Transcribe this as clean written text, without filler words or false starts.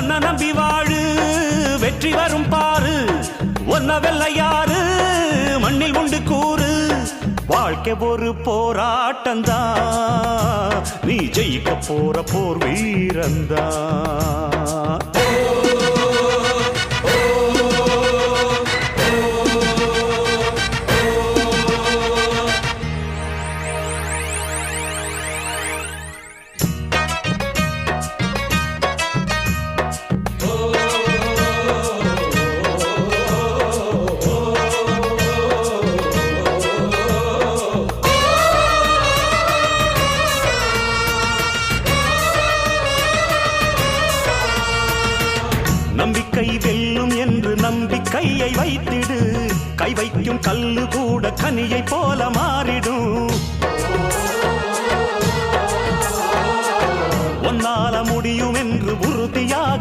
ஒன்ன நம்பி வாழு வெற்றி வரும் பாரு ஒன்ன வெள்ளையாறு மண்ணில் உண்டு கூறு வாழ்க்கை ஒரு போராட்டந்தா நீ ஜெயிக்க போற போர் வீரந்தா நம்பிக்கை வெல்லும் என்று நம்பிக்கையை வைத்திடு கை வைக்கும் கல்லு கூட கனியை போல மாறிடும் ஒன்னால முடியும் என்று உறுதியாக